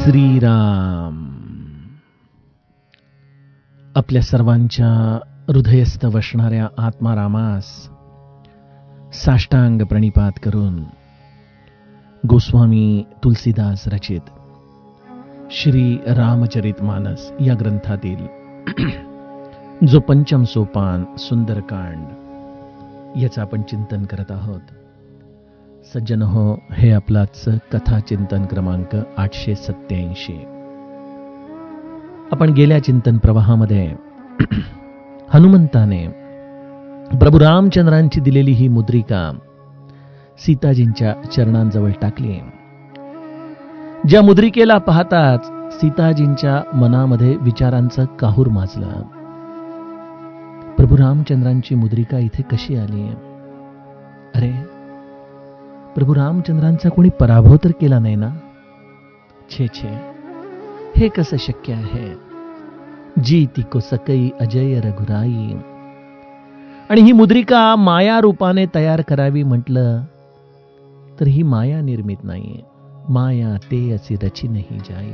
श्रीराम. आपल्या सर्वांच्या हृदयस्थ वसणाऱ्या आत्मारामास साष्टांग प्रणिपात करून गोस्वामी तुलसीदास रचित श्री रामचरितमानस या ग्रंथातील जो पंचम सोपान सुंदरकांड याचं आपण चिंतन करत आहोत. सज्जन हो, हे आपलाच कथा चिंतन क्रमांक 887. आपण गेल्या चिंतन प्रवाहामध्ये हनुमंताने प्रभू रामचंद्रांची दिलेली ही मुद्रिका सीताजींच्या चरणांजवळ टाकली. ज्या मुद्रिकेला पाहताच सीताजींच्या मनामध्ये विचारांचं काहूर माजलं. प्रभू रामचंद्रांची मुद्रिका इथे कशी आली? अरे, प्रभू रामचंद्रांचा कोणी पराभव तर केला नाही ना? छे छे, हे कसं शक्य आहे? जीती को सकई अजय रघुराई. आणि ही मुद्रिका माया रूपाने तयार करावी म्हटलं तर ही माया निर्मित नाहीये. माया ते असे रची नाही जाई.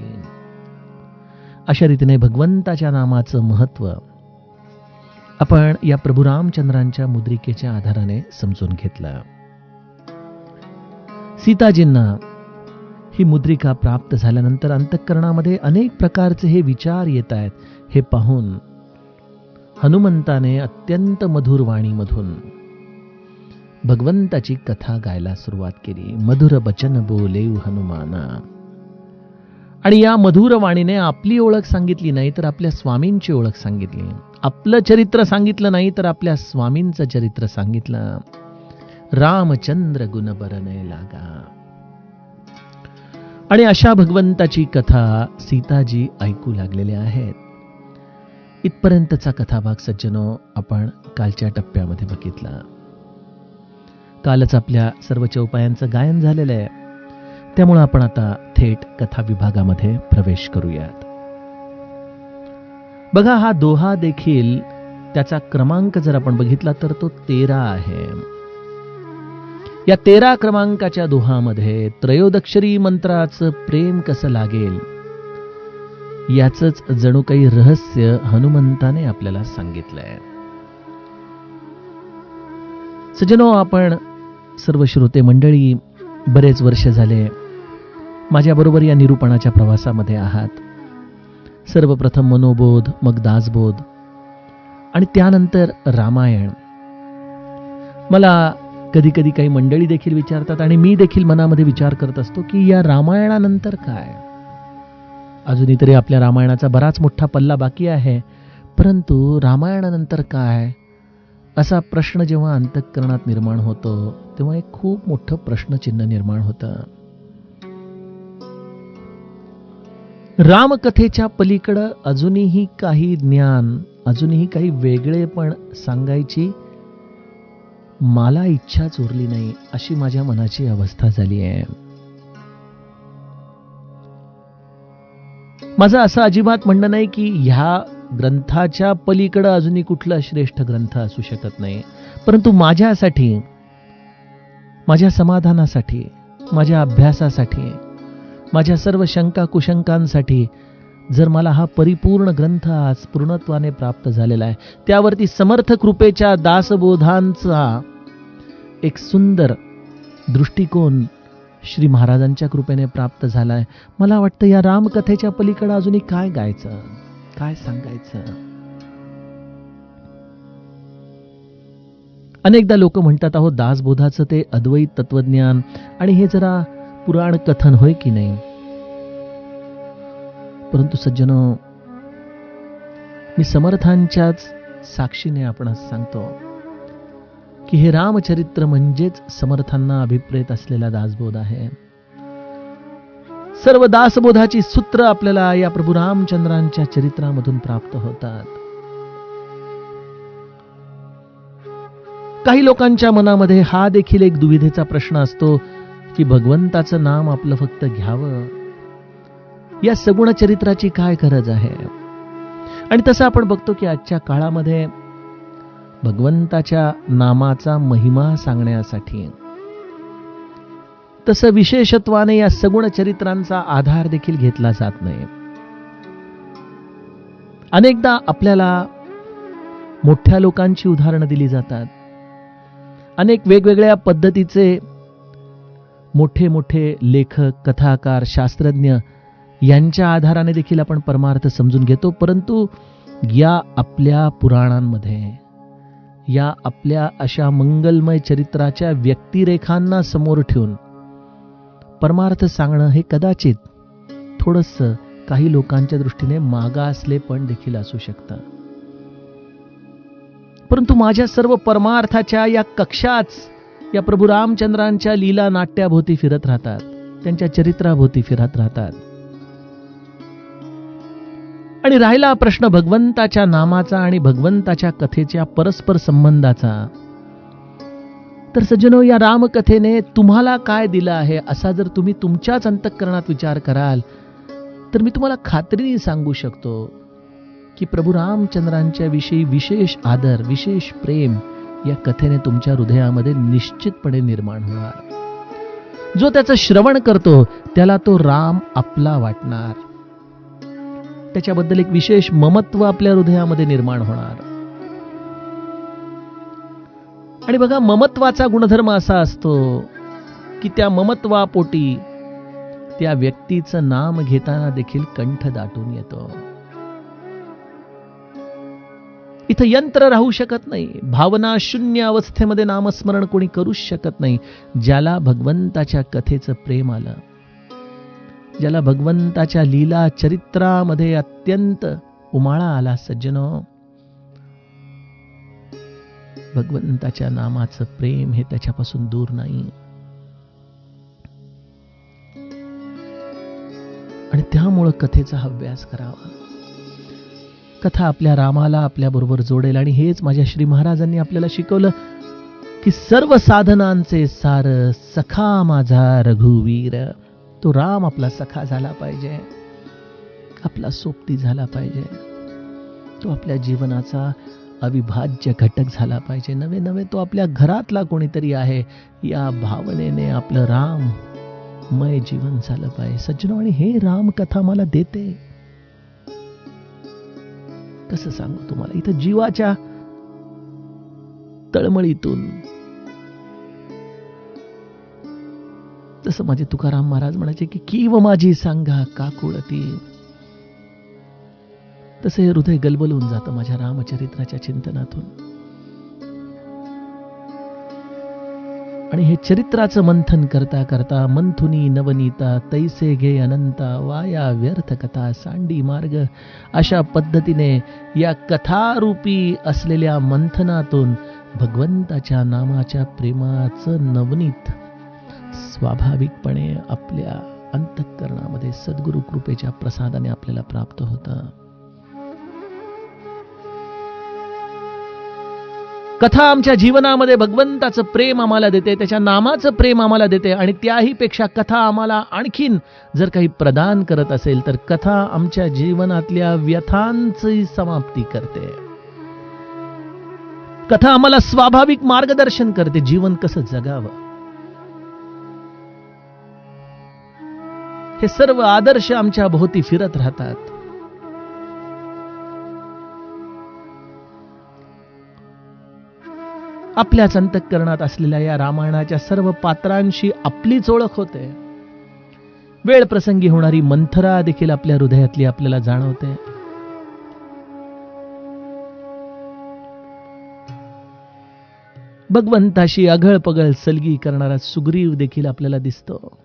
अशा रीतीने भगवंताच्या नामाचं महत्व आपण या प्रभू रामचंद्रांच्या मुद्रिकेच्या आधाराने समजून घेतलं. सीताजींना ही मुद्रिका प्राप्त झाल्यानंतर अंतःकरणामध्ये अनेक प्रकारचे हे विचार येत आहेत. हे पाहून हनुमंताने अत्यंत मधुर वाणीमधून भगवंताची कथा गायला सुरुवात केली. मधुर बचन बोलेऊ हनुमाना. आणि या मधुर वाणीने आपली ओळख सांगितली नाही तर आपल्या स्वामींची ओळख सांगितली. आपलं चरित्र सांगितलं नाही तर आपल्या स्वामींचं चरित्र सांगितलं. रामचंद्र गुण बरणे लागा. आणि अशा भगवंताची कथा सीताजी ऐकू लागलेले आहेत. इथपर्यंतचा कथाभाग सज्जनो आपण कालच्या टप्प्यामध्ये बघितला. कालच आपल्या सर्व चौपायांचं गायन झालेलं आहे. त्यामुळे आपण आता थेट कथा विभागामध्ये प्रवेश करूयात. बघा, हा दोहा देखील त्याचा क्रमांक जर आपण बघितला तर तो 13 आहे. या 13 क्रमांकाच्या दोहामध्ये त्रयोदक्षरी मंत्राचं प्रेम कसं लागेल याचंच जणू काही रहस्य हनुमंताने आपल्याला सांगितलंय. सज्जनो, आपण सर्व श्रोते मंडळी बरेच वर्ष झाले माझ्याबरोबर या निरूपणाच्या प्रवासामध्ये आहात. सर्वप्रथम मनोबोध, मग दासबोध आणि त्यानंतर रामायण. मला कधी कधी काही मंडळी देखील विचारतात आणि मी देखील मनामध्ये विचार करत असतो की या रामायणानंतर काय? अजूनही तरी आपल्या रामायणाचा बराच मोठा पल्ला बाकी आहे, परंतु रामायणानंतर काय असा प्रश्न जेव्हा अंतःकरणात निर्माण होतो तेव्हा एक खूप मोठं प्रश्नचिन्ह निर्माण होतं. रामकथेच्या पलीकडं अजूनही काही ज्ञान, अजूनही काही वेगळेपण सांगायची मला इच्छाच उरली नाही, अशी माझ्या मनाची अवस्था झाली आहे. माझं असं अजिबात म्हणणं नाही की ह्या ग्रंथाच्या पलीकडं अजूनही कुठला श्रेष्ठ ग्रंथ असू शकत नाही, परंतु माझ्यासाठी, माझ्या समाधानासाठी, माझ्या अभ्यासासाठी, माझ्या सर्व शंका कुशंकांसाठी जर मला हा परिपूर्ण ग्रंथ आज पूर्णत्वाने प्राप्त झालेला आहे, त्यावरती समर्थ कृपेच्या दासबोधांचा एक सुंदर दृष्टिकोन श्री महाराजांच्या कृपेने प्राप्त झालाय. मला वाटतं या रामकथेच्या पलीकडे अजूनही काय गायचं, काय सांगायचं? अनेकदा लोक म्हणतात, अहो दासबोधाचं ते अद्वैत तत्वज्ञान आणि हे जरा पुराण कथन होय की नाही? परंतु सज्जनो, मी समर्थांच्याच साक्षीने आपण सांगतो की हे रामचरित्र म्हणजेच समर्थांना अभिप्रेत असलेला दासबोध आहे. सर्व दासबोधाची सूत्र आपल्याला या प्रभू रामचंद्रांच्या चरित्रामधून प्राप्त होतात. काही लोकांच्या मनामध्ये हा देखील एक दुविधेचा प्रश्न असतो की भगवंताचं नाम आपलं फक्त घ्यावं, या सगुण चरित्राची काय गरज आहे? आणि तसं आपण बघतो की आजच्या काळामध्ये भगवंताच्या नामाचा महिमा सांगण्यासाठी तसं विशेषत्वाने या सगुण चरित्रांचा आधार देखील घेतला जात नाही. अनेकदा आपल्याला मोठ्या लोकांची उदाहरणं दिली जातात. अनेक वेगवेगळ्या पद्धतीचे मोठे मोठे लेखक, कथाकार, शास्त्रज्ञ यांच्या आधाराने देखील आपण परमार्थ समजून घेतो. परंतु या आपल्या पुराणांमध्ये, या आपल्या अशा मंगलमय चरित्राच्या व्यक्तिरेखांना समोर ठेवून परमार्थ सांगणं हे कदाचित थोडंसं काही लोकांच्या दृष्टीने मागासले पण देखील असू शकतं. परंतु माझ्या सर्व परमार्थाच्या या कक्षाच या प्रभू रामचंद्रांच्या लीला नाट्याभोवती फिरत राहतात, त्यांच्या चरित्राभोवती फिरत राहतात. आणि राहिला प्रश्न भगवंताच्या नामाचा आणि भगवंताच्या कथेच्या परस्पर संबंधाचा, तर सज्जनो, या रामकथेने तुम्हाला काय दिलं आहे असा जर तुम्ही तुमच्याच अंतःकरणात विचार कराल, तर मी तुम्हाला खात्रीने सांगू शकतो की प्रभू रामचंद्रांच्या विषयी विशेष आदर, विशेष प्रेम या कथेने तुमच्या हृदयामध्ये निश्चितपणे निर्माण होणार. जो त्याचं श्रवण करतो त्याला तो राम आपला वाटणार, त्याच्याबद्दल एक विशेष ममत्व आपल्या हृदयामध्ये निर्माण होणार. आणि बघा, ममत्वाचा गुणधर्म असा असतो की त्या ममत्वापोटी त्या व्यक्तीचं नाम घेताना देखील कंठ दाटून येतो. इथं यंत्र राहू शकत नाही, भावना शून्य अवस्थेमध्ये नामस्मरण कोणी करूच शकत नाही. ज्याला भगवंताच्या कथेचं प्रेम आलं, ज्याला भगवंताच्या लीला चरित्रामध्ये अत्यंत उमाळा आला, सज्जनो, भगवंताच्या नामाचं प्रेम हे त्याच्यापासून दूर नाही. आणि त्यामुळं कथेचा अभ्यास करावा. कथा आपल्या रामाला आपल्या बरोबर जोडेल. आणि हेच माझ्या श्री महाराजांनी आपल्याला शिकवलं की सर्व साधनांचे सार सखा माझा रघुवीर. तो राम आपला सखा झाला पाहिजे, आपला सोबती झाला पाहिजे, तो आपल्या जीवनाचा अविभाज्य घटक झाला पाहिजे. नवे नवे तो आपल्या घरातला कोणीतरी आहे या भावनेने आपलं राममय जीवन झालं पाहिजे. सज्जनो, आणि हे रामकथा मला देते. कसं सांगू तुम्हाला, इथं जीवाच्या तळमळीतून, जसं माझे तुकाराम महाराज म्हणायचे की कीव माझी सांगा काकुळती, तसं हे हृदय गलबलून जातं माझ्या रामचरित्राच्या चिंतनातून. आणि हे चरित्राचं मंथन करता करता मंथुनी नवनीता तैसे घे अनंता वाया व्यर्थ कथा सांडी मार्ग, अशा पद्धतीने या कथारूपी असलेल्या मंथनातून भगवंताच्या नामाच्या प्रेमाचं नवनीत स्वाभाविकपणे आपल्या अंतःकरणामध्ये सद्गुरु कृपेच्या प्रसादाने आपल्याला प्राप्त होतं. कथा आमच्या जीवनामध्ये भगवंताचं प्रेम आम्हाला देते, त्याच्या नामाचं प्रेम आम्हाला देते. आणि त्याही पेक्षा कथा आम्हाला आणखीन जर काही प्रदान करत असेल तर कथा आमच्या जीवनातल्या व्यथांची समाप्ती करते. कथा आम्हाला स्वाभाविक मार्गदर्शन करते, जीवन कसं जगावं. हे सर्व आदर्श आमच्या भोवती फिरत राहतात. आपल्याच अंतःकरणात असलेल्या या रामायणाच्या सर्व पात्रांशी आपलीच ओळख होते. वेळ प्रसंगी होणारी मंथरा देखील आपल्या हृदयातली आपल्याला जाणवते. भगवंताशी अघळ पगळ सलगी करणारा सुग्रीव देखील आपल्याला दिसतो.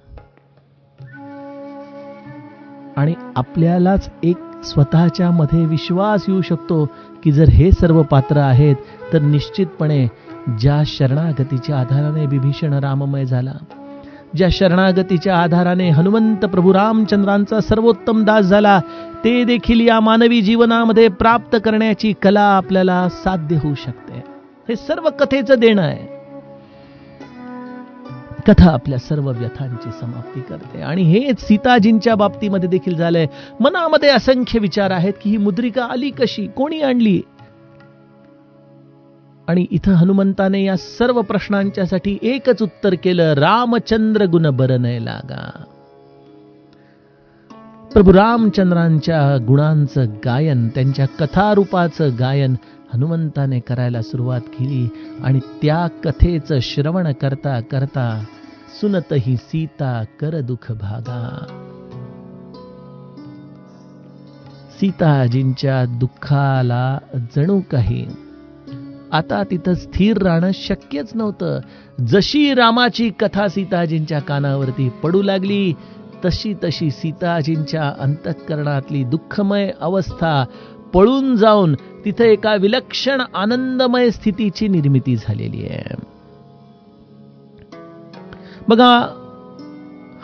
आणि आपल्यालाच एक स्वतःच्या मध्ये विश्वास येऊ शकतो की जर हे सर्व पात्र आहेत तर निश्चितपणे ज्या शरणागतीच्या आधाराने विभीषण राममय झाला, ज्या शरणागतीच्या आधाराने हनुमंत प्रभू रामचंद्रांचा सर्वोत्तम दास झाला, ते देखील या मानवी जीवनामध्ये प्राप्त करण्याची कला आपल्याला साध्य होऊ शकते. हे सर्व कथेचं देणं आहे. कथा आपल्या सर्व व्यथांची समाप्ती करते. आणि हेच सीताजींच्या बाबतीमध्ये देखील झालंय. मनामध्ये असंख्य विचार आहेत की ही मुद्रिका आली कशी, कोणी आणली. आणि इथं हनुमंताने या सर्व प्रश्नांच्यासाठी एकच उत्तर केलं, रामचंद्र गुण बरनय लागा. प्रभू रामचंद्रांच्या गुणांचं गायन, त्यांच्या कथारूपाचं गायन हनुमंताने करायला सुरुवात केली. आणि त्या कथेचं श्रवण करता करता सुनत ही सीता कर दुःख भागा. सीताजींच्या दुःखाला जणू काही आता तिथं स्थिर राहणं शक्यच नव्हतं. जशी रामाची कथा सीताजींच्या कानावरती पडू लागली तशी तशी सीताजींच्या अंतःकरणातली दुःखमय अवस्था पळून जाऊन तिथे एका विलक्षण आनंदमय स्थितीची निर्मिती झालेली आहे. बघा,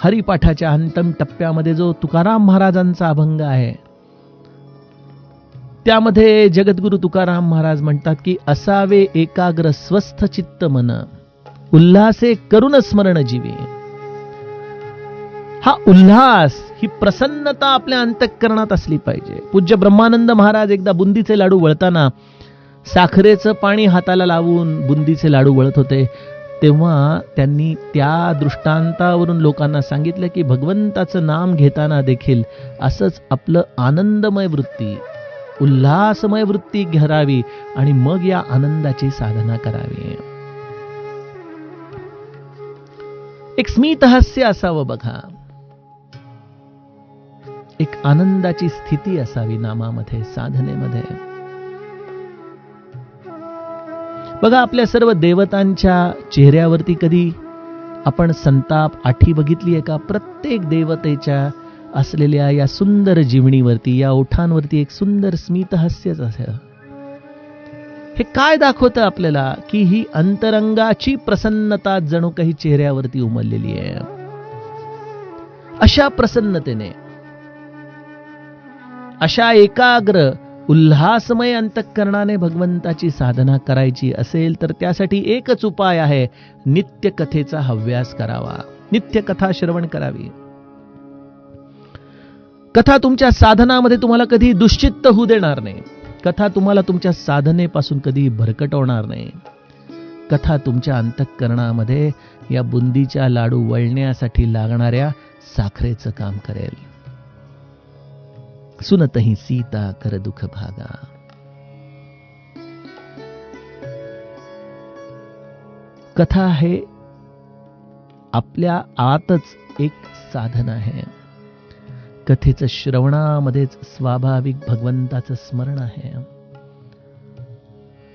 हरिपाठाच्या अंतिम टप्प्यामध्ये जो तुकाराम महाराजांचा अभंग आहे त्यामध्ये जगद्गुरु तुकाराम महाराज म्हणतात की असावे एकाग्र स्वस्थ चित्त मन, उल्हासे करुण स्मरण जीवे. हा उल्हास, ही प्रसन्नता आपल्या अंतःकरणात असली पाहिजे. पूज्य ब्रह्मानंद महाराज एकदा बुंदीचे लाडू वळताना साखरेचं पाणी हाताला लावून बुंदीचे लाडू वळत होते. तेव्हा त्यांनी त्या दृष्टांतावरून लोकांना सांगितलं की भगवंताचं नाम घेताना देखील असंच आपलं आनंदमय वृत्ती, उल्हासमय वृत्ती घरावी आणि मग या आनंदाची साधना करावी. एक स्मित हास्य असावं बघा, एक आनंदाची स्थिती असावी नामामध्ये, साधनेमध्ये. बघा, आपल्या सर्व देवतांच्या चेहऱ्यावरती कधी आपण संताप आठी बघितली आहे का? प्रत्येक देवतेच्या असलेल्या या सुंदर जीवणीवरती, या ओठांवरती एक सुंदर स्मित हास्यच असेल. हे काय दाखवतं आपल्याला? की ही अंतरंगाची प्रसन्नता जणू काही चेहऱ्यावरती उमललेली आहे. अशा प्रसन्नतेने, अशा एकाग्र उल्हासमय अंतःकरणाने भगवंताची साधना करायची असेल तर त्यासाठी एकच उपाय आहे, नित्य कथेचा हव्यास करावा, नित्य कथा श्रवण करावी. कथा तुमच्या साधनामध्ये तुम्हाला कधी दुश्चित्त होऊ देणार नाही. कथा तुम्हाला तुमच्या साधनेपासून कधी भरकटवणार नाही. कथा तुमच्या अंतःकरणामध्ये या बुंदीच्या लाडू वळण्यासाठी लागणाऱ्या साखरेचं काम करेल. सुनतही सीता कर दुःख भागा. कथा हे आपल्या आतच एक साधन आहे. कथेचं श्रवणामध्येच स्वाभाविक भगवंताचं स्मरण आहे.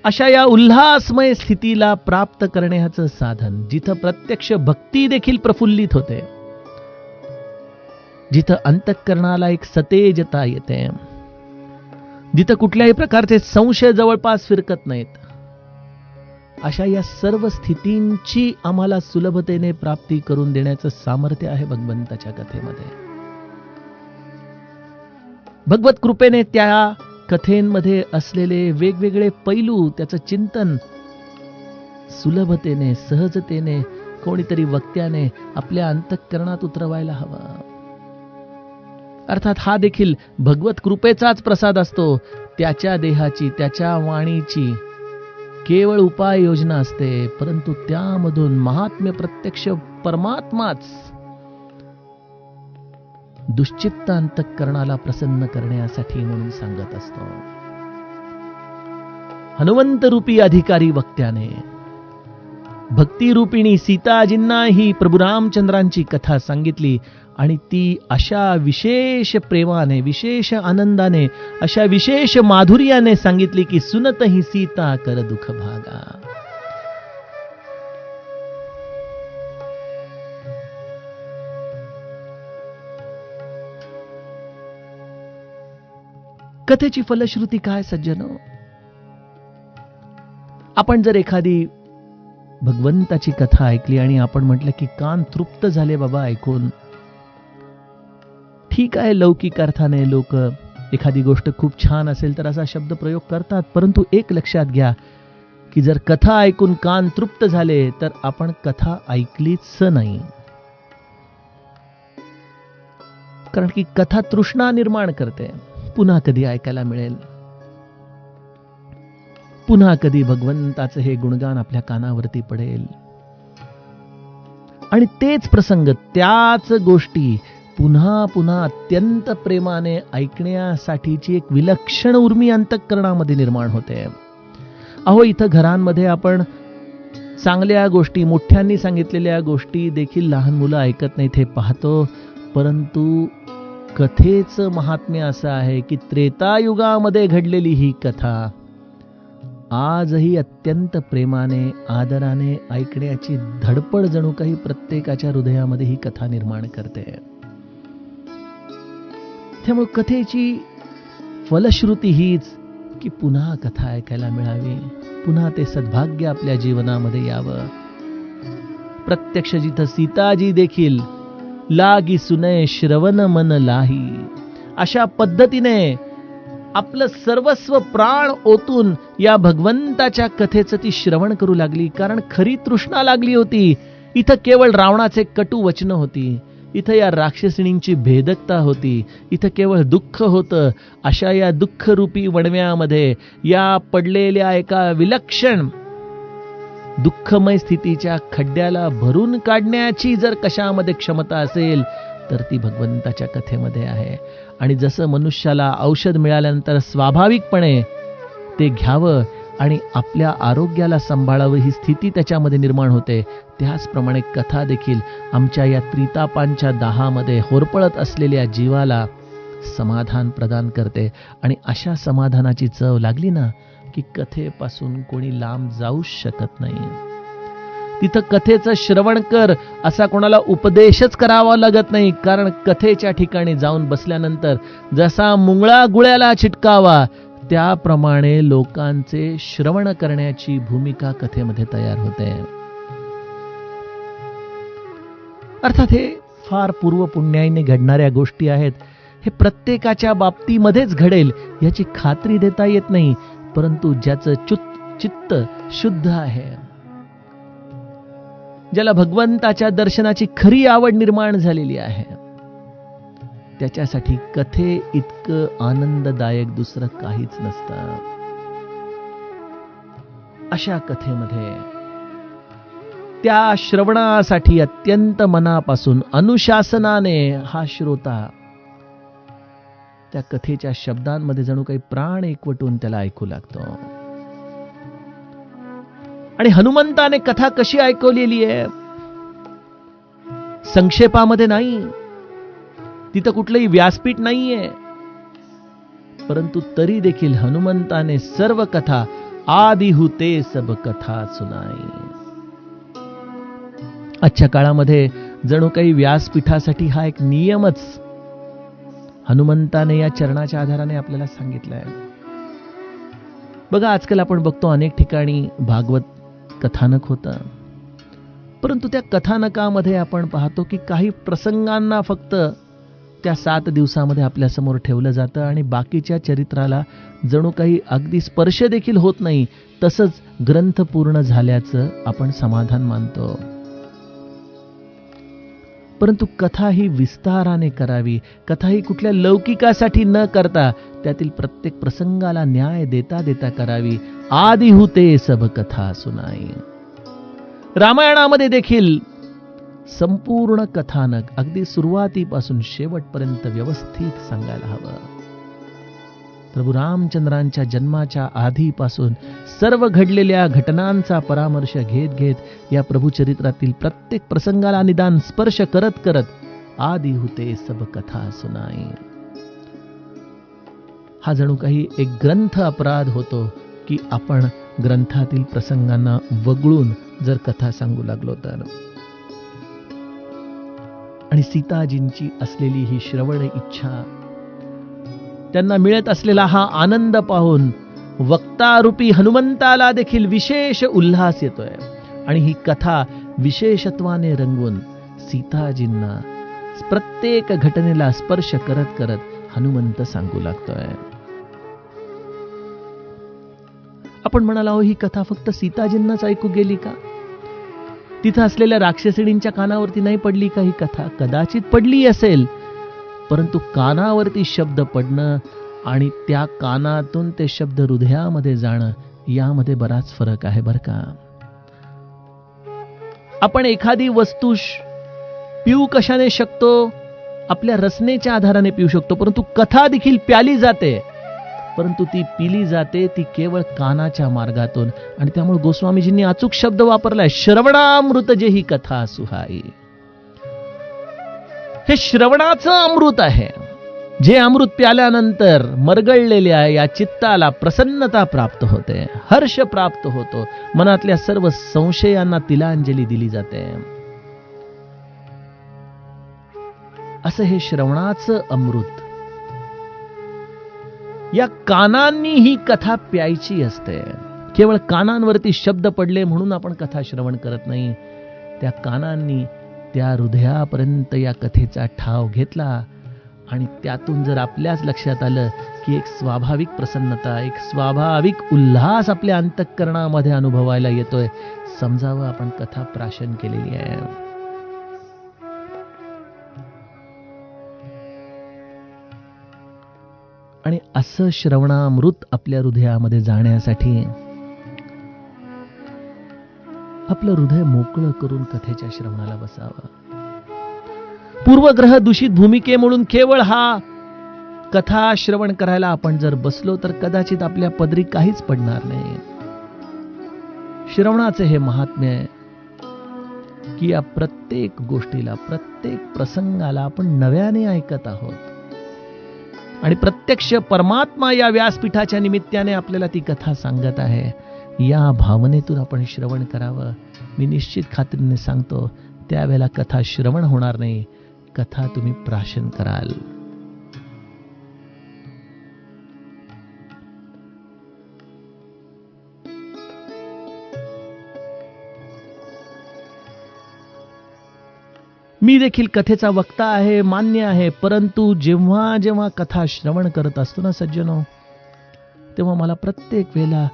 अशा या उल्हासमय स्थितीला प्राप्त करण्याचं साधन, जिथं प्रत्यक्ष भक्ती देखील प्रफुल्लित होते, जिथं अंतःकरणाला एक सतेजता येते, जिथं कुठल्याही प्रकारचे संशय जवळपास फिरकत नाहीत, अशा या सर्व स्थितींची आम्हाला सुलभतेने प्राप्ती करून देण्याचं सामर्थ्य आहे भगवंताच्या कथेमध्ये. भगवत कृपेने त्या कथेमध्ये असलेले वेगवेगळे पैलू, त्याचं चिंतन सुलभतेने, सहजतेने कोणीतरी वक्त्याने आपल्या अंतःकरणात उतरवायला हवा. अर्थात हा देखील भगवत कृपेचाच प्रसाद असतो. त्याच्या देहाची, त्याच्या वाणीची केवळ उपाय योजना असते, परंतु त्यामधून महात्म्य प्रत्यक्ष परमात्माच दुश्चित्त अंतःकरणाला प्रसन्न करण्यासाठी म्हणून सांगत असतो. हनुमंत रूपी अधिकारी वक्त्याने भक्तिरूपिणी सीताजींना ही प्रभू रामचंद्रांची कथा सांगितली आणि ती अशा विशेष प्रेमाने, विशेष आनंदाने, अशा विशेष माधुर्याने सांगितली की सुनत ही सीता कर दुःख भागा. कथेची फलश्रुती काय सज्जनो? आपण जर एखादी भगवंताची कथा ऐकली आणि आपण म्हटलं की कान तृप्त झाले बाबा ऐकून, ठीक आहे, लौकिक अर्थाने लोक एखादी गोष्ट खूप छान असेल तर असा शब्द प्रयोग करतात, परंतु एक लक्षात घ्या की जर कथा ऐकून कान तृप्त झाले तर आपण कथा ऐकलीच नाही. कारण की कथा तृष्णा निर्माण करते, पुन्हा कधी ऐकायला मिळेल. पुन्हा कधी भगवंताचं हे गुणगान आपल्या कानावरती पडेल आणि तेच प्रसंग, त्याच गोष्टी पुन्हा पुन्हा अत्यंत प्रेमाने ऐकण्यासाठीची एक विलक्षण उर्मी अंतःकरणामध्ये निर्माण होते. अहो, इथं घरांमध्ये आपण चांगल्या गोष्टी, मोठ्यांनी सांगितलेल्या गोष्टी देखील लहान मुलं ऐकत नाहीत हे पाहतो. परंतु कथेचं महात्म्य असं आहे की त्रेतायुगामध्ये घडलेली ही कथा आजही अत्यंत प्रेमाने, आदराने ऐकण्याची धडपड जणू काही प्रत्येकाच्या हृदयामध्ये ही कथा निर्माण करते. त्यामुळे कथेची फलश्रुती हीच की पुन्हा कथा ऐकायला मिळावी, पुन्हा ते सद्भाग्य आपल्या जीवनामध्ये यावं. प्रत्यक्ष जिथं सीताजी देखील लागी सुनय श्रवण मन लाही, अशा पद्धतीने आपलं सर्वस्व प्राण ओतून या भगवंताच्या कथेचं ती श्रवण करू लागली. कारण खरी तृष्णा लागली होती. इथं केवळ रावणाचे कटू वचन होती, इथं या राक्षसिणींची भेदकता होती, इथं केवळ दुःख होतं. अशा या दुःखरूपी वणव्यामध्ये या पडलेल्या एका विलक्षण दुःखमय स्थितीच्या खड्ड्याला भरून काढण्याची जर कशामध्ये क्षमता असेल तर ती भगवंताच्या कथेमध्ये आहे. आणि जसं मनुष्याला औषध मिळाल्यानंतर स्वाभाविकपणे ते घ्यावं आणि आपल्या आरोग्याला सांभाळावं ही स्थिती त्याच्यामध्ये निर्माण होते, त्याचप्रमाणे कथा देखील आमच्या या त्रितापांच्या दाहामध्ये होरपळत असलेल्या जीवाला समाधान प्रदान करते. आणि अशा समाधानाची चव लागली ना की कथेपासून कोणी लांब जाऊच शकत नाही. तिथं कथेचं श्रवण कर असा कोणाला उपदेशच करावा लागत नाही. कारण कथेच्या ठिकाणी जाऊन बसल्यानंतर जसा मुंगळा गुळ्याला चिटकावा त्याप्रमाणे लोकांचे श्रवण करण्याची भूमिका कथेमध्ये तयार होते. अर्थात हे फार पूर्वपुण्याईने घडणाऱ्या गोष्टी आहेत. हे प्रत्येकाच्या बाबतीमध्येच घडेल याची खात्री देता येत नाही. परंतु ज्याचं चित्त शुद्ध आहे, ज्याला भगवंताच्या दर्शनाची खरी आवड निर्माण झालेली आहे, त्याच्यासाठी कथे इतकं आनंददायक दुसरं काहीच नसतं. अशा कथेमध्ये त्या श्रवणासाठी अत्यंत मनापासून अनुशासनाने हा श्रोता त्या कथेच्या शब्दांमध्ये जणू काही प्राण एकवटून त्याला ऐकू लागतो. आणि हनुमंताने कथा कशी ऐकवलेली आहे? संक्षेपामध्ये नाही, तिथं कुठलंही व्यासपीठ नाहीये, परंतु तरी देखील हनुमंताने सर्व कथा आदि हुते सब कथा सुनाई. आजच्या काळामध्ये जणू काही व्यासपीठासाठी हा एक नियमच हनुमंताने या चरणाच्या आधाराने आपल्याला सांगितलंय. बघा, आजकाल आपण बघतो अनेक ठिकाणी भागवत कथानक होतं, परंतु त्या कथानकामध्ये आपण पाहतो की काही प्रसंगांना फक्त त्या 7 दिवसामध्ये आपल्या समोर ठेवलं जातं आणि बाकीच्या चरित्राला जणू काही अगदी स्पर्श देखील होत नाही. तसंच ग्रंथ पूर्ण झाल्याचं आपण समाधान मानतो. परंतु कथा ही विस्ताराने करावी. कथा ही कुठल्या लौकिकासाठी न करता त्यातील प्रत्येक प्रसंगाला न्याय देता देता करावी. आदि हुते सब कथा सुनाई. रामायणामध्ये देखील संपूर्ण कथानक अगदी सुरुवातीपासून शेवटपर्यंत व्यवस्थित सांगायला हवं. प्रभू रामचंद्रांच्या जन्माच्या आधीपासून सर्व घडलेल्या घटनांचा परामर्श घेत घेत या प्रभुचरित्रातील प्रत्येक प्रसंगाला निदान स्पर्श करत करत आदि हुते सब कथा सुनाई. हा जणू काही एक ग्रंथ अपराध होतो की आपण ग्रंथातील प्रसंगांना वगळून जर कथा सांगू लागलो तर. आणि सीताजींची असलेली ही श्रवण इच्छा, त्यांना मिळत असलेला हा आनंद पाहून वक्तारूपी हनुमंताला देखील विशेष उल्हास येतोय. आणि ही कथा विशेषत्वाने रंगवून सीताजींना प्रत्येक घटनेला स्पर्श करत करत हनुमंत सांगू लागतोय. आपण म्हणाला, हो, ही कथा फक्त सीताजींनाच ऐकू गेली का? तिथं असलेल्या राक्षसिणींच्या कानावरती नाही पडली का ही कथा? कदाचित पडली असेल, परंतु कानावरती शब्द पडणं आणि त्या कानातून ते शब्द हृदयामध्ये जाणं यामध्ये बराच फरक आहे बरं का. आपण एखादी वस्तू पिऊ कशाने शकतो? आपल्या रचनेच्या आधाराने पिऊ शकतो, परंतु कथा देखील प्याली जाते, परंतु ती पिली जाते ती केवळ कानाच्या मार्गातून. आणि त्यामुळे गोस्वामीजींनी अचूक शब्द वापरलाय, श्रवणामृत जे ही कथा सुहाई. हे श्रवणाचं अमृत आहे, जे अमृत प्याल्यानंतर मरगळलेल्या या चित्ताला प्रसन्नता प्राप्त होते, हर्ष प्राप्त होतो, मनातल्या सर्व संशयांना तिलांजली दिली जाते. असं हे श्रवणाचं अमृत. या कानांनी ही कथा प्यायची असते. केवळ कानांवरती शब्द पडले म्हणून आपण कथा श्रवण करत नाही. त्या कानांनी त्या हृदयापर्यंत या कथेचा ठाव घेतला आणि त्यातून जर आपल्याच लक्षात आलं की एक स्वाभाविक प्रसन्नता, एक स्वाभाविक उल्हास आपल्या अंतःकरणामध्ये अनुभवायला येतोय, समजावं आपण कथा प्राशन केलेली आहे. आणि असं श्रवणामृत आपल्या हृदयामध्ये जाण्यासाठी आपलं हृदय मोकळं करून कथेच्या श्रवणाला बसावं. पूर्वग्रह दूषित भूमिके म्हणून केवळ हा कथा श्रवण करायला आपण जर बसलो तर कदाचित आपल्या पदरी काहीच पडणार नाही. श्रवणाचे हे महात्म्य आहे की या प्रत्येक गोष्टीला, प्रत्येक प्रसंगाला आपण नव्याने ऐकत आहोत आणि प्रत्यक्ष परमात्मा या व्यासपीठाच्या निमित्ताने आपल्याला ती कथा सांगत आहे. या भावनेतून आपण श्रवण करावं. मी निश्चित खात्रीने सांगतो, त्यावेळेला कथा श्रवण होणार नाही, कथा तुम्ही प्राशन कराल. मी देखील कथेचा वक्ता आहे, मान्य आहे, परंतु जेव्हा जेव्हा कथा श्रवण करत असतो ना सज्जनो, तेव्हा मला प्रत्येक वेळेला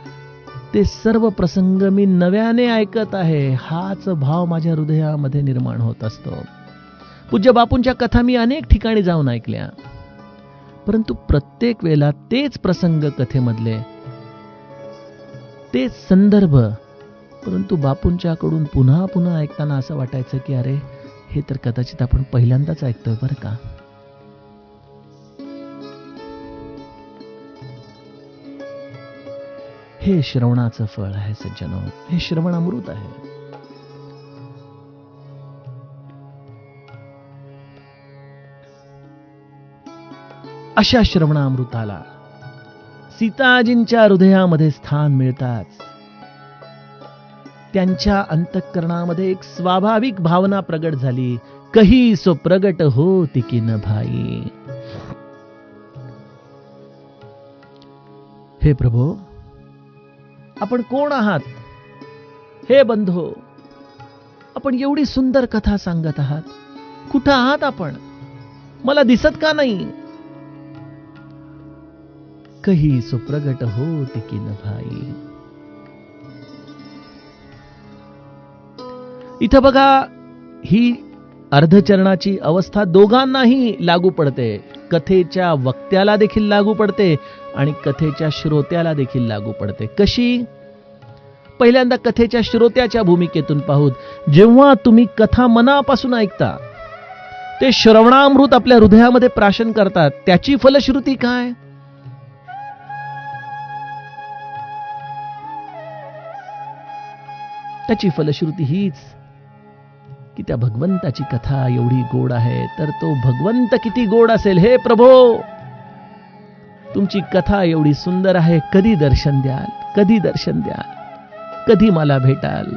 ते सर्व प्रसंग मी नव्याने ऐकत आहे हाच भाव माझ्या हृदयामध्ये निर्माण होत असतो. पूज्य बापूंच्या कथा मी अनेक ठिकाणी जाऊन ऐकल्या, परंतु प्रत्येक वेळेला तेच प्रसंग कथेमधले, तेच संदर्भ, परंतु बापूंच्याकडून पुन्हा पुन्हा ऐकताना असं वाटायचं की अरे हे तर कदाचित आपण पहिल्यांदाच ऐकतोय बरं का. हे श्रवणाचं फळ आहे सज्जनो, हे श्रवण अमृत आहे. अशा श्रवणामृताला सीताजींच्या हृदयामध्ये स्थान मिळताच त्यांच्या अंतःकरणामध्ये एक स्वाभाविक भावना प्रगट झाली, कही सो प्रगट होती की न भाई. हे प्रभो, आपण कोण आहात? हे बंधो, आपण एवढी सुंदर कथा सांगत आहात, कुठं आहात आपण? मला दिसत का नाही? कही सो प्रगट होती की न भाई. इथं बघा, ही अर्धचरणाची अवस्था दोघांनाही लागू पडते. कथेच्या वक्त्याला देखील लागू पडते आणि कथेच्या श्रोत्याला देखील लागू पडते. कशी? पहिल्यांदा कथेच्या श्रोत्याच्या भूमिकेतून पाहूत. जेव्हा तुम्ही कथा मनापासून ऐकता, ते श्रवणामृत आपल्या हृदयामध्ये प्राशन करतात, त्याची फलश्रुती काय? त्याची फलश्रुती हीच की त्या भगवंताची कथा एवढी गोड आहे, तर तो भगवंत किती गोड असेल. हे प्रभो, तुमची कथा एवढी सुंदर आहे, कधी दर्शन द्याल? कधी दर्शन द्याल? कधी मला भेटाल?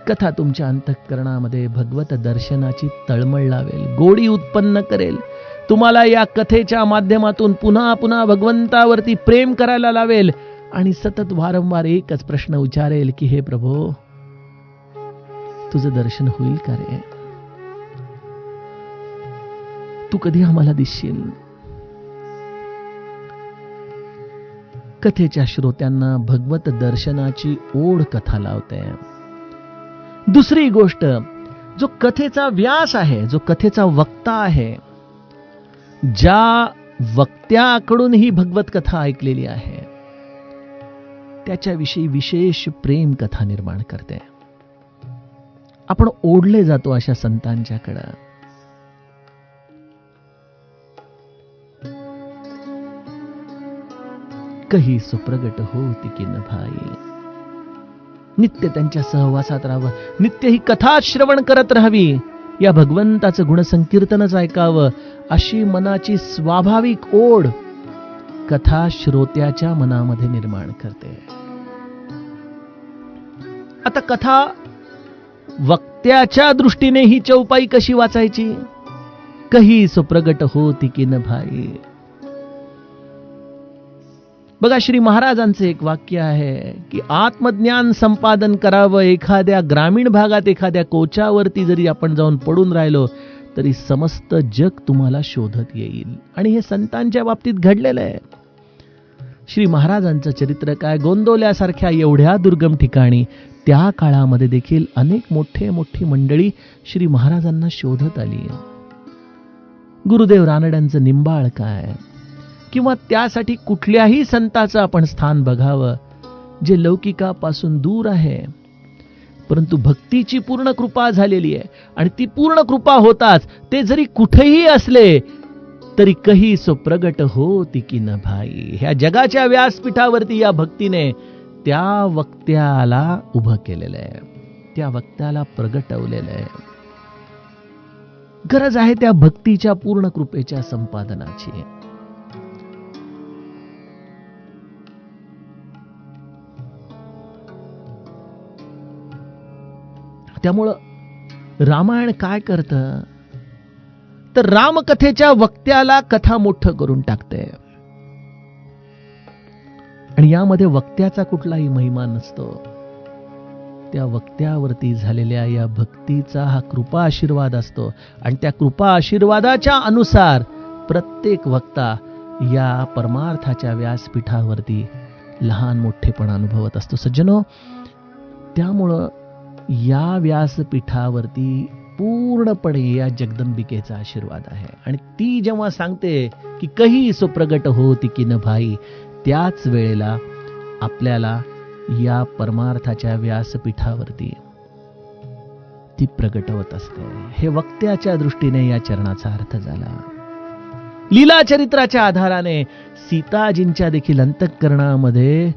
कथा तुमच्या अंतःकरणामध्ये भगवत दर्शनाची तळमळ लावेल, गोडी उत्पन्न करेल. तुम्हाला या कथेच्या माध्यमातून पुन्हा पुन्हा भगवंतावरती प्रेम करायला लावेल आणि सतत वारंवार एकच प्रश्न विचारेल की हे प्रभो, तुझं दर्शन होईल का रे? तू कधी आम्हाला दिसशील? कथेच्या श्रोत्यांना भगवत दर्शनाची ओढ कथा लावते. दुसरी गोष्ट, जो कथेचा व्यास आहे, जो कथेचा वक्ता आहे, ज्या वक्त्याकडून ही भगवत कथा ऐकलेली आहे, त्याच्याविषयी विशेष प्रेम कथा निर्माण करते. आपण ओढले जातो अशा संतांच्याकडं. कही सुप्रगट होती की न भाई. नित्य त्यांच्या सहवासात राहावं, नित्य ही कथा श्रवण करत राहावी, या भगवंताचं गुणसंकीर्तनच ऐकावं अशी मनाची स्वाभाविक ओढ कथा श्रोत्याच्या मनामध्ये निर्माण करते. आता कथा वक्त्याच्या दृष्टीने ही चौपाई कशी वाचायची? कही सुप्रगट होती की न भाई. बघा, श्री महाराजांचं एक वाक्य आहे की आत्मज्ञान संपादन करावं एखाद्या ग्रामीण भागात, एखाद्या कोचावरती जरी आपण जाऊन पडून राहिलो तरी समस्त जग तुम्हाला शोधत येईल. आणि हे संतांच्या बाबतीत घडलेलं आहे. श्री महाराजांचं चरित्र काय, गोंदवल्यासारख्या एवढ्या दुर्गम ठिकाणी त्या काळामध्ये देखील अनेक मोठी मंडळी श्री महाराजांना शोधत आली. गुरुदेव रानड्यांचं निंबाळ काय, किंवा त्यासाठी कुठल्याही संताचं आपण स्थान बघावं जे लौकिकापासून दूर आहे, परंतु भक्तीची पूर्ण कृपा झालेली आहे. आणि ती पूर्ण कृपा होताच ते जरी कुठेही असले तरी कही सुप्रगट होती की न भाई. ह्या जगाच्या व्यासपीठावरती या भक्तीने त्या वक्त्याला उभं केलेलं आहे, त्या वक्त्याला प्रगटवलेलं आहे. गरज आहे त्या भक्तीच्या पूर्ण कृपेच्या संपादनाची. त्यामुळं रामायण काय करतं तर रामकथेच्या वक्त्याला कथा मोठं करून टाकते. आणि यामध्ये वक्त्याचा कुठलाही महिमा नसतो. त्या वक्त्यावरती झालेल्या या भक्तीचा हा कृपा आशीर्वाद असतो. आणि त्या कृपा आशीर्वादाच्या अनुसार प्रत्येक वक्ता या परमार्थाच्या व्यासपीठावरती लहान मोठेपणा अनुभवत असतो. सज्जनो, त्यामुळं या व्यासपीठावरती पूर्णपणे या जगदंबिकेचा आशीर्वाद आहे. आणि ती जेव्हा सांगते की कही सुप्रगट होती की न भाई, त्याच वेळेला आपल्याला या परमार्थाच्या व्यासपीठावरती ती प्रगटवत असते. हे वक्त्याच्या दृष्टीने या चरणाचा अर्थ झाला. लीला चरित्राच्या आधाराने सीताजींच्या देखील अंतःकरणामध्ये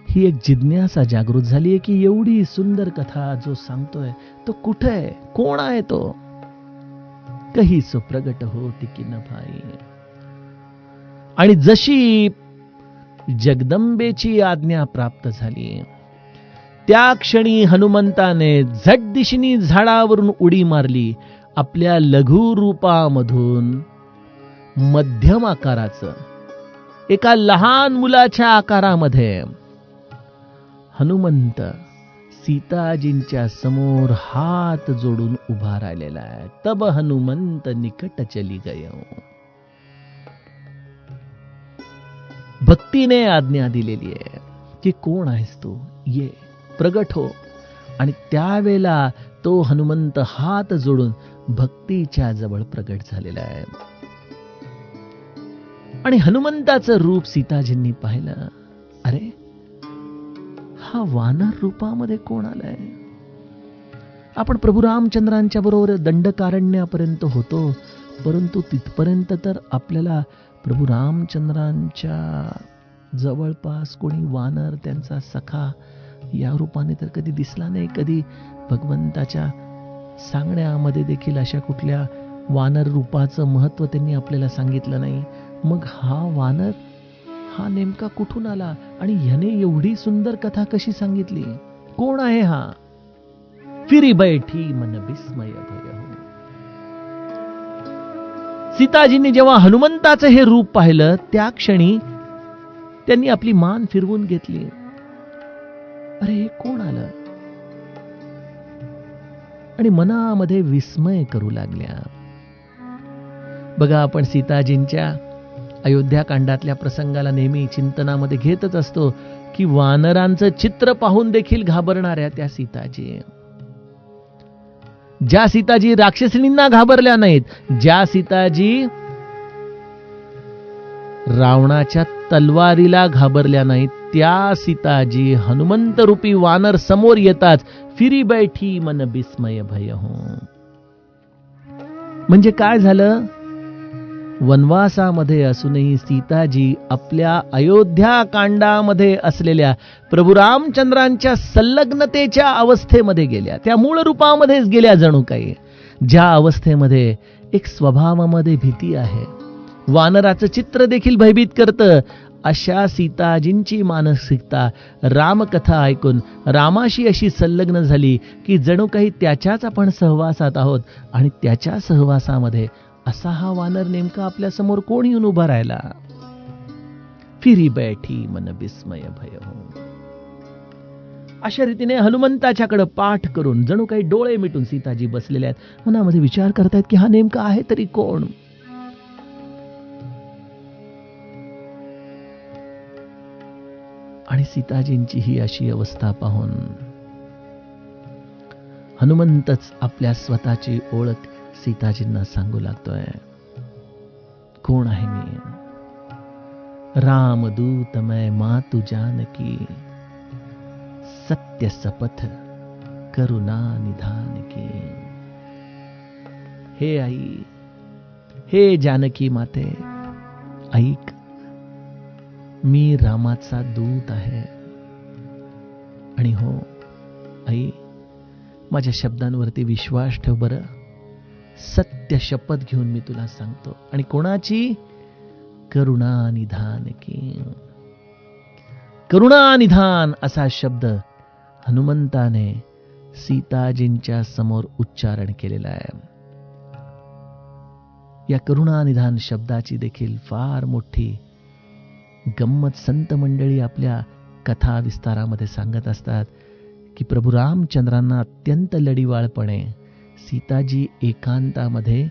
ही एक जिज्ञासा जागृत झाली आहे की एवढी सुंदर कथा जो सांगतोय तो कुठे आहे, कोण आहे तो? कही सुप्रगट होती की न भाई. आणि जशी जगदंबेची आज्ञा प्राप्त झाली त्या क्षणी हनुमंताने झट दिशेने झाडावरून उडी मारली. आपल्या लघु रूपामधून मध्यम आकाराचं एका लहान मुलाच्या आकारामध्ये हनुमंत सीताजींच्या समोर हात जोडून उभा राहिलेला आहे. तब हनुमंत निकट चली गयो. भक्तीने आज्ञा दिलेली आहे की कोण आहेस तू, ये प्रगट हो. आणि त्यावेळेला तो हनुमंत हात जोडून भक्तीच्या जवळ प्रगट झालेला आहे. आणि हनुमंताचं रूप सीताजींनी पाहिलं. अरे, हा वानर रूपामध्ये कोण आलाय? आपण प्रभू रामचंद्रांच्या बरोबर दंडकारण्यापर्यंत होतो, परंतु तिथपर्यंत तर आपल्याला प्रभू रामचंद्रांच्या जवळपास कोणी वानर, त्यांचा सखा या रूपाने तर कधी दिसला नाही. कधी भगवंताच्या सांगण्यामध्ये देखील अशा कुठल्या वानर रूपाचं महत्व त्यांनी आपल्याला सांगितलं नाही. मग हा वानर हा नेमका कुठून आला आणि ह्याने एवढी सुंदर कथा कशी सांगितली? कोण आहे हा? फिरी बैठी मन विस्मय भय हो. सीताजींनी जेव्हा हनुमंताचं हे रूप पाहिलं त्या क्षणी त्यांनी आपली मान फिरवून घेतली. अरे, हे कोण आलं? आणि मनामध्ये विस्मय करू लागल्या. बघा, आपण सीताजींच्या अयोध्याकांडातल्या प्रसंगाला नेहमी चिंतनामध्ये घेतच असतो की वानरांचं चित्र पाहून देखील घाबरणाऱ्या त्या सीताजी, ज्या सीताजी राक्षसिणींना घाबरल्या नाहीत, ज्या सीताजी रावणाच्या तलवारीला घाबरल्या नाहीत, त्या सीताजी हनुमंत रूपी वानर समोर येताच फिरी बैठी मन विस्मय भय हो. म्हणजे काय झालं? वनवासामध्ये असूनही सीताजी आपल्या अयोध्या कांडामध्ये असलेल्या प्रभू रामचंद्रांच्या संलग्नतेच्या अवस्थेमध्ये गेल्या, त्या मूळ रूपामध्येच गेल्या जणू काही, ज्या अवस्थेमध्ये एक स्वभावामध्ये भीती आहे, वानराचं चित्र देखील भयभीत करतं. अशा सीताजींची मानसिकता रामकथा ऐकून रामाशी अशी संलग्न झाली की जणू काही त्याच्याच आपण सहवासात आहोत, आणि त्याच्या सहवासामध्ये असा हा वानर नेमका आपल्या समोर कोण येऊन उभा राहिला. फिरी बैठी मन विस्मय भय हो. अशा रीतीने हनुमंताच्याकडे पाठ करून जणू काही डोळे मिटून सीताजी बसलेले आहेत, मनामध्ये विचार करतायत की हा नेमका आहे तरी कोण. आणि सीताजींची ही अशी अवस्था पाहून हनुमंतच आपल्या स्वतःची ओळख सीताजींना सांगू लागतोय. कोण आहे मी? रामदूत मैं मातु जानकी, सत्य सपथ करुणा निधान की. हे आई, हे जानकी माते, ऐक, मी रामाचा दूत आहे. आणि हो आई, माझ्या शब्दांवरती विश्वास ठेव बरं. सत्य शपथ घेऊन मी तुला सांगतो. आणि कोणाची? करुणा निधान की. करुणा निधान असा शब्द हनुमंताने सीताजींच्या समोर उच्चारण केलेला आहे. या करुणा निधान शब्दाची देखील फार मोठी गंमत संत मंडळी आपल्या कथा विस्तारामध्ये सांगत असतात की प्रभू रामचंद्रांना अत्यंत लढीवाळपणे सीताजी एकांतामध्ये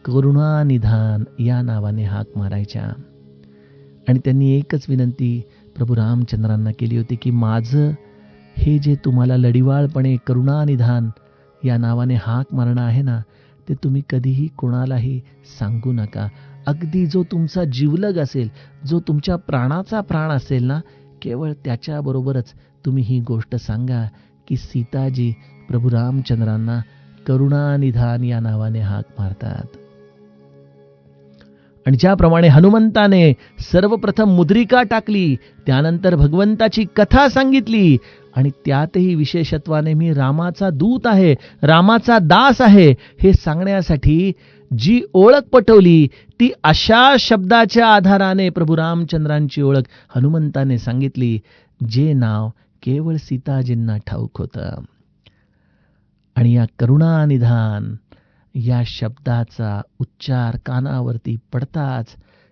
करुणानिधान या नावाने हाक मारायच्या. आणि त्यांनी एकच विनंती प्रभू रामचंद्रांना केली होती की माझं हे जे तुम्हाला लढीवाळपणे करुणानिधान या नावाने हाक मारणं आहे ना, ते तुम्ही कधीही कोणालाही सांगू नका. अगदी जो तुमचा जीवलग असेल, जो तुमच्या प्राणाचा प्राण असेल ना, केवळ त्याच्याबरोबरच तुम्ही ही गोष्ट सांगा की सीताजी प्रभू रामचंद्रांना करुणानिधान या नावाने हाक मारतात. आणि ज्याप्रमाणे हनुमंताने सर्वप्रथम मुद्रिका टाकली, त्यानंतर भगवंताची कथा सांगितली, आणि त्यातही विशेषत्वाने मी रामाचा दूत आहे, रामाचा दास आहे हे सांगण्यासाठी जी ओळख पटवली, ती अशा शब्दाच्या आधाराने प्रभू रामचंद्रांची ओळख हनुमंताने सांगितली, जे नाव केवळ सीताजींना ठाऊक होतं. आणि या करुणानिधान या शब्दाचा उच्चार कानावरती पडताच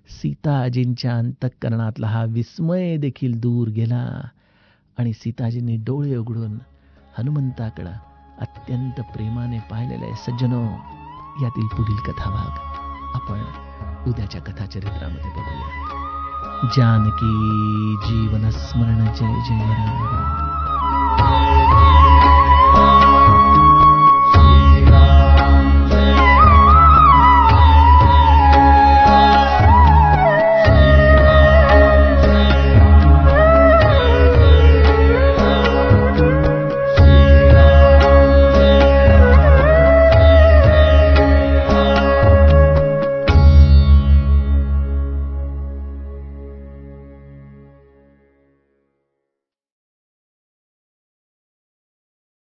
सीताजींच्या अंतःकरणातला हा विस्मय देखील दूर गेला, आणि सीताजींनी डोळे उघडून हनुमंताकडे अत्यंत प्रेमाने पाहिलेले. सज्जनो, यातील पुढील कथाभाग आपण उद्याच्या कथाचरित्रामध्ये बघूया. जानकी जीवन स्मरण जय जय राम.